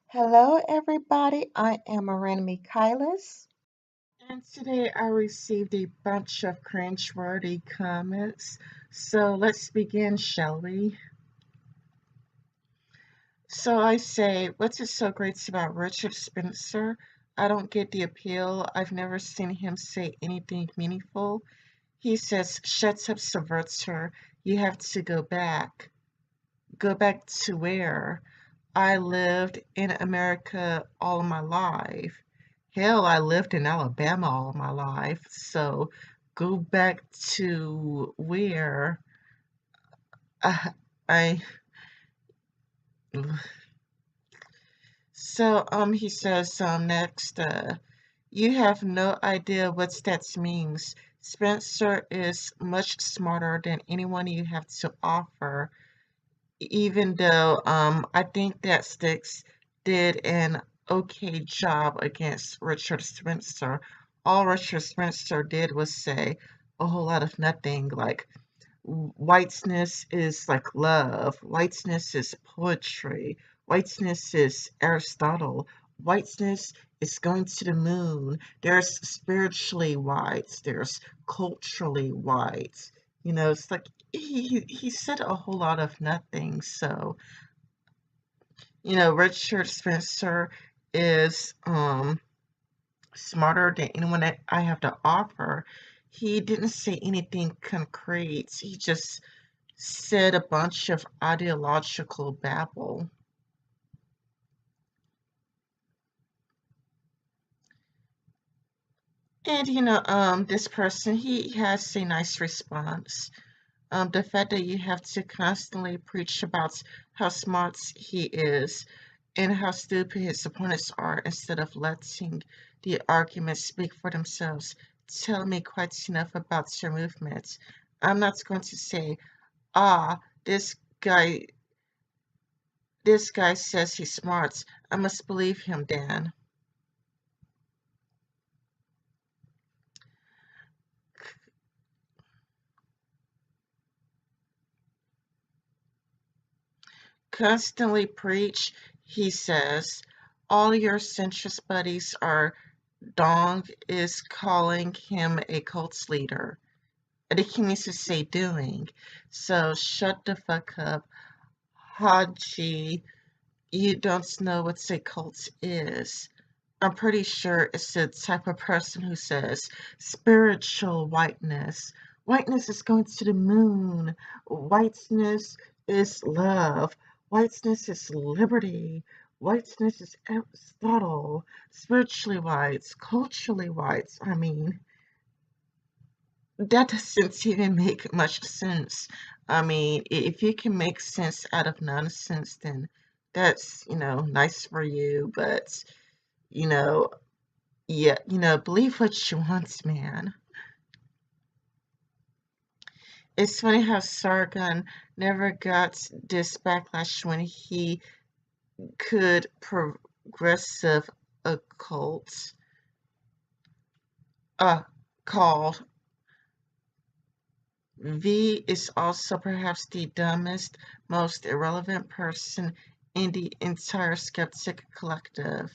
Hello, everybody. I am Miranda Mikhailis, and today I received a bunch of cringe-worthy comments. So let's begin, shall we? So I say, what's it so great about Richard Spencer? I don't get the appeal. I've never seen him say anything meaningful. He says, shuts up, subverts her. You have to go back. Go back to where? I lived in America all my life. Hell, I lived in Alabama all my life. So go back to where uh, I. He says, next, you have no idea what stats means. Spencer is much smarter than anyone you have to offer, even though I think that Sticks did an okay job against Richard Spencer. All Richard Spencer did was say a whole lot of nothing, like whiteness is like love, whiteness is poetry, whiteness is Aristotle, whiteness is going to the moon. There's spiritually whites, there's culturally whites. It's like he said a whole lot of nothing. So, Richard Spencer is smarter than anyone that I have to offer. He didn't say anything concrete. He just said a bunch of ideological babble. And this person, he has a nice response. The fact that you have to constantly preach about how smart he is and how stupid his opponents are instead of letting the arguments speak for themselves tell me quite enough about your movements. I'm not going to say, ah, guy this guy says he's smart. I must believe him, Dan. Constantly preach, he says. All your centrist buddies are Dong is calling him a cult leader. I think he means to say doing. So shut the fuck up. Haji, you don't know what a cult is. I'm pretty sure it's the type of person who says spiritual whiteness. Whiteness is going to the moon. Whiteness is love. Whiteness is liberty. Whiteness is Aristotle. Spiritually whites, culturally whites. I mean, that doesn't even make much sense. I mean, if you can make sense out of nonsense, then that's, nice for you. But, you know, yeah, believe what you want, man. It's funny how Sargon never got this backlash when he could progressive occult uh called V is also perhaps the dumbest, most irrelevant person in the entire skeptic collective.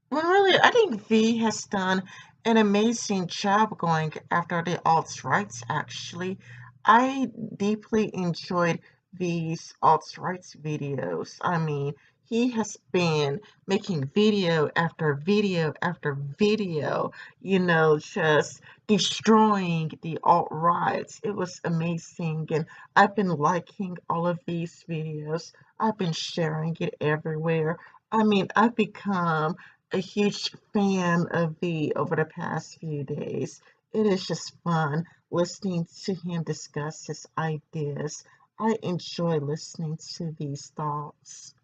When really, I think V has done an amazing job going after the alt-rights, actually. I deeply enjoyed V's alt-rights videos. I mean, he has been making video after video after video, just destroying the alt-rights. It was amazing, and I've been liking all of these videos. I've been sharing it everywhere. I mean, I've become a huge fan of V over the past few days. It is just fun listening to him discuss his ideas. I enjoy listening to these thoughts.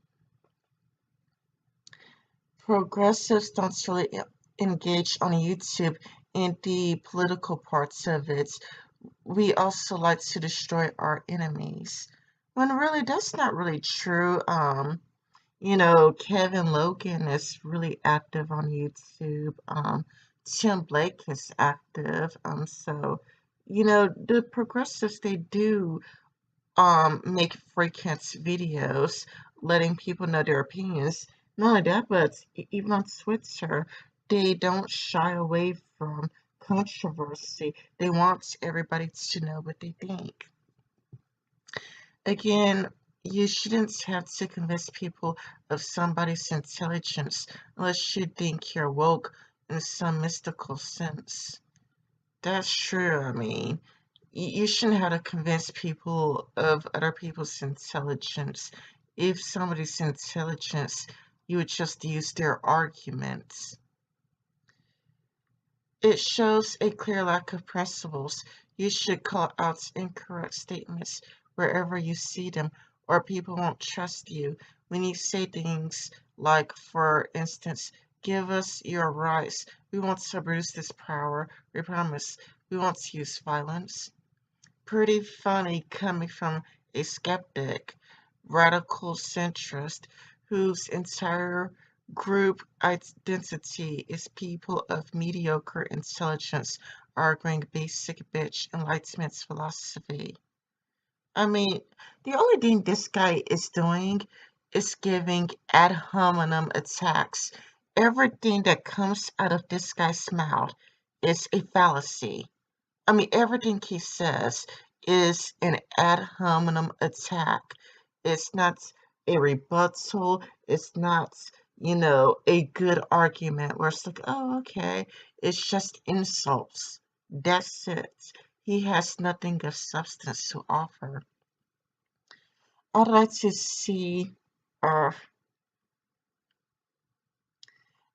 Progressives don't really engage on YouTube in the political parts of it. We also like to destroy our enemies. When really, that's not really true. Kevin Logan is really active on YouTube. Tim Blake is active. The progressives, they do make frequent videos letting people know their opinions. Not only that, but even on Twitter, they don't shy away from controversy. They want everybody to know what they think. Again, you shouldn't have to convince people of somebody's intelligence unless you think you're woke in some mystical sense. That's true, I mean. You shouldn't have to convince people of other people's intelligence. If somebody's intelligence, you would just use their arguments. It shows a clear lack of principles. You should call out incorrect statements wherever you see them, or people won't trust you. When you say things like, for instance, give us your rights, we want to abuse this power, we promise, we won't use violence. Pretty funny coming from a skeptic, radical centrist whose entire group identity is people of mediocre intelligence arguing basic bitch enlightenment philosophy. I mean, the only thing this guy is doing is giving ad hominem attacks. Everything that comes out of this guy's mouth is a fallacy. I mean, everything he says is an ad hominem attack. It's not a rebuttal. It's not, a good argument where it's like, oh, okay, it's just insults. That's it. He has nothing of substance to offer. I'd like to see, uh,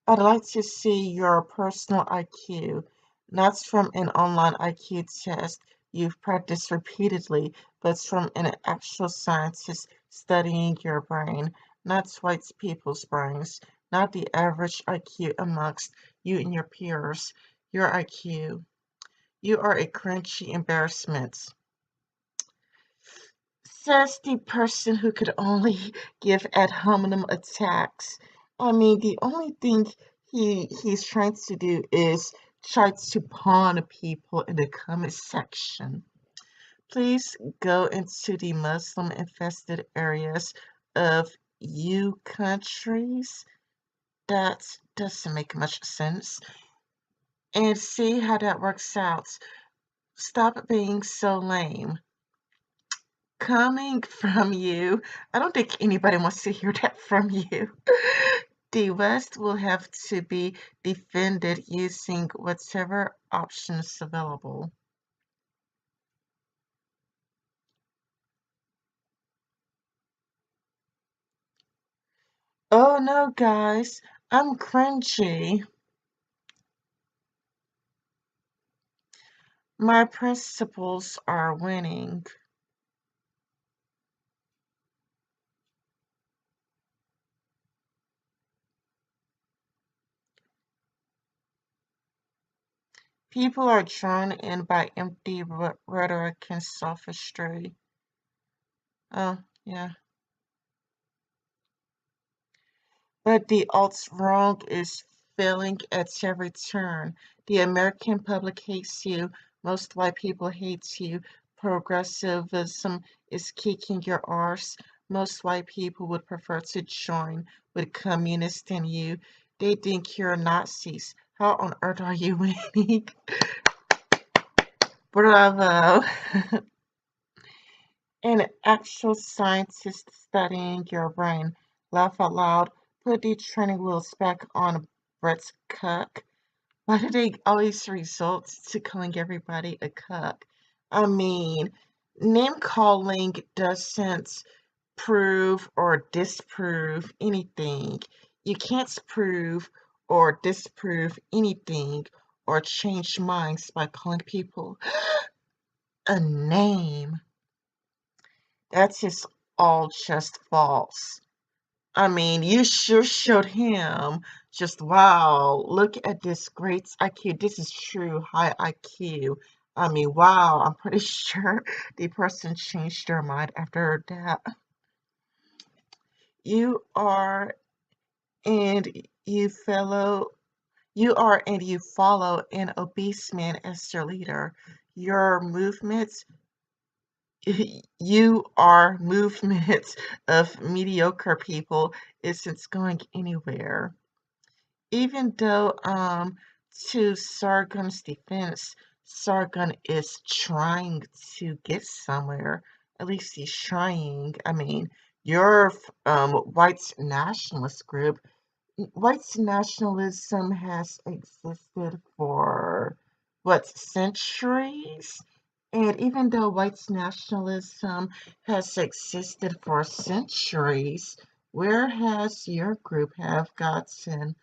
I'd like to see your personal IQ, not from an online IQ test you've practiced repeatedly, but from an actual scientist studying your brain, not white people's brains, not the average IQ amongst you and your peers. Your IQ. You are a cringy embarrassment. Says the person who could only give ad hominem attacks. I mean, the only thing he's trying to do is try to pawn people in the comment section. Please go into the Muslim infested areas of you countries. That doesn't make much sense. And see how that works out. Stop being so lame. Coming from you, I don't think anybody wants to hear that from you. The West will have to be defended using whatever options available. Oh no, guys, I'm cringy. My principles are winning. People are drawn in by empty rhetoric and sophistry. Oh, yeah. But the alt's wrong is failing at every turn. The American public hates you. Most white people hate you. Progressivism is kicking your arse. Most white people would prefer to join with communists than you. They think you're Nazis. How on earth are you winning? Bravo. An actual scientist studying your brain. Laugh out loud. Put the training wheels back on Brett's cuck. Why do they always result to calling everybody a cuck? I mean, name calling doesn't prove or disprove anything. You can't prove or disprove anything or change minds by calling people a name. That's just all just false. I mean, you sure showed him just, wow, look at this great IQ. This is true high IQ. I mean, wow, I'm pretty sure the person changed their mind after that. You are and you fellow you are and you follow an obese man as your leader. Your movements you are movement of mediocre people isn't going anywhere. Even though, to Sargon's defense, Sargon is trying to get somewhere. At least he's trying. I mean, your white nationalist group, white nationalism has existed for what, centuries? And even though white nationalism has existed for centuries, where has your group have gotten?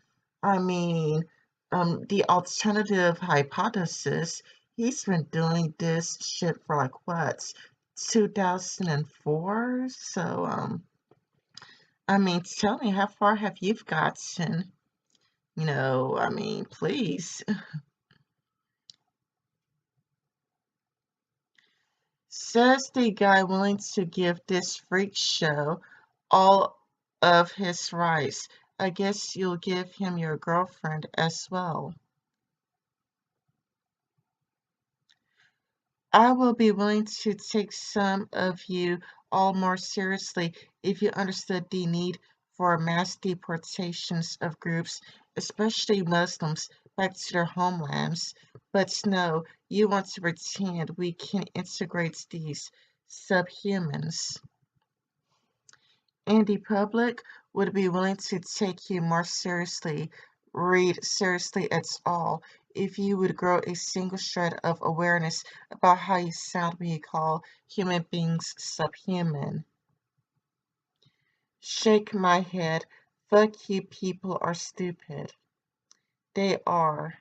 I mean, the alternative hypothesis, he's been doing this shit for like what, 2004? So, I mean, tell me, how far have you gotten? I mean, please. Says the guy willing to give this freak show all of his rights. I guess you'll give him your girlfriend as well. I will be willing to take some of you all more seriously if you understood the need for mass deportations of groups, especially Muslims, back to their homelands. But no, you want to pretend we can integrate these subhumans. And the public would be willing to take you more seriously, read seriously at all, if you would grow a single shred of awareness about how you sound when you call human beings subhuman. Shake my head. Fuck you, people are stupid. They are.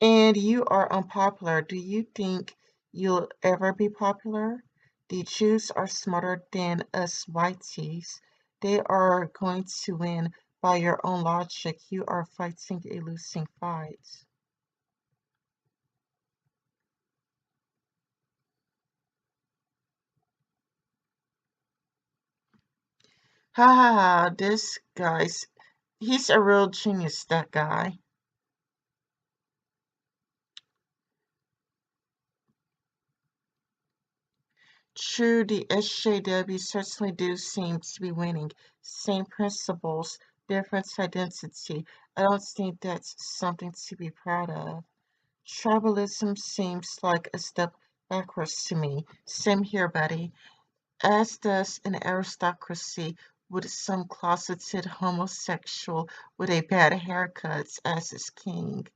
And you are unpopular. Do you think you'll ever be popular? The Jews are smarter than us whiteys. They are going to win by your own logic. You are fighting a losing fight. Ha ha ha, this guy's, he's a real genius, that guy. True, the SJW certainly do seem to be winning. Same principles, different identity. I don't think that's something to be proud of. Tribalism seems like a step backwards to me. Same here, buddy. As does an aristocracy with some closeted homosexual with a bad haircut as his king.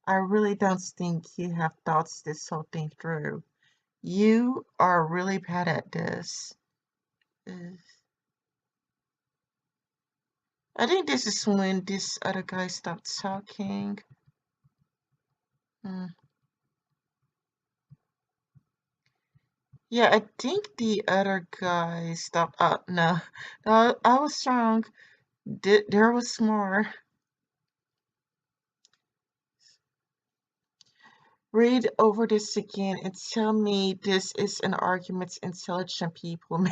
I really don't think you have thought this whole thing through. You are really bad at this. Uh, I think this is when this other guy stopped talking. Hmm. Yeah, I think the other guy stopped. No, no, I was wrong. There was more. Read over this again and tell me this is an argument intelligent people make.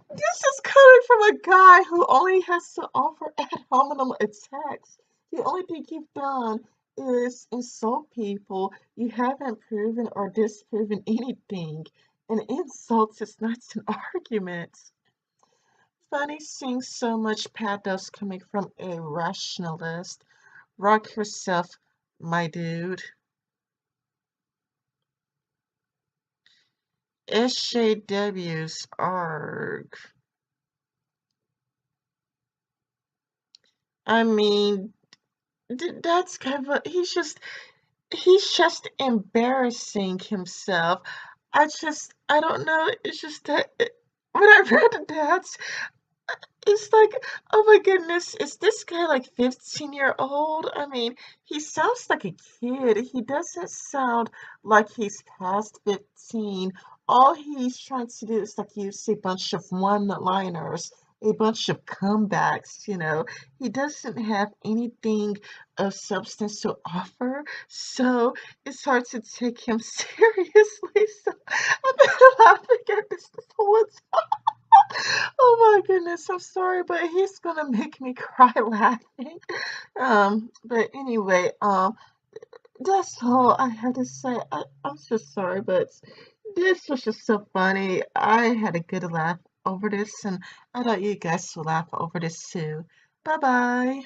This is coming from a guy who only has to offer ad hominem attacks. The only thing you've done is insult people. You haven't proven or disproven anything. An insult is not an argument. Funny seeing so much pathos coming from a rationalist. Rock yourself, my dude. SJW's arg. I mean, that's kind of he's just embarrassing himself. I don't know. It's just that when I read that, it's like, oh my goodness, is this guy like 15-year old? I mean, he sounds like a kid. He doesn't sound like he's past 15. All he's trying to do is like use a bunch of one-liners, a bunch of comebacks. He doesn't have anything of substance to offer, so it's hard to take him seriously. So I've been laughing at this whole time. Oh my goodness, I'm sorry, but he's gonna make me cry laughing. But anyway, That's all I had to say. I'm so sorry, but this was just so funny. I had a good laugh over this, and I thought you guys will laugh over this too. Bye bye.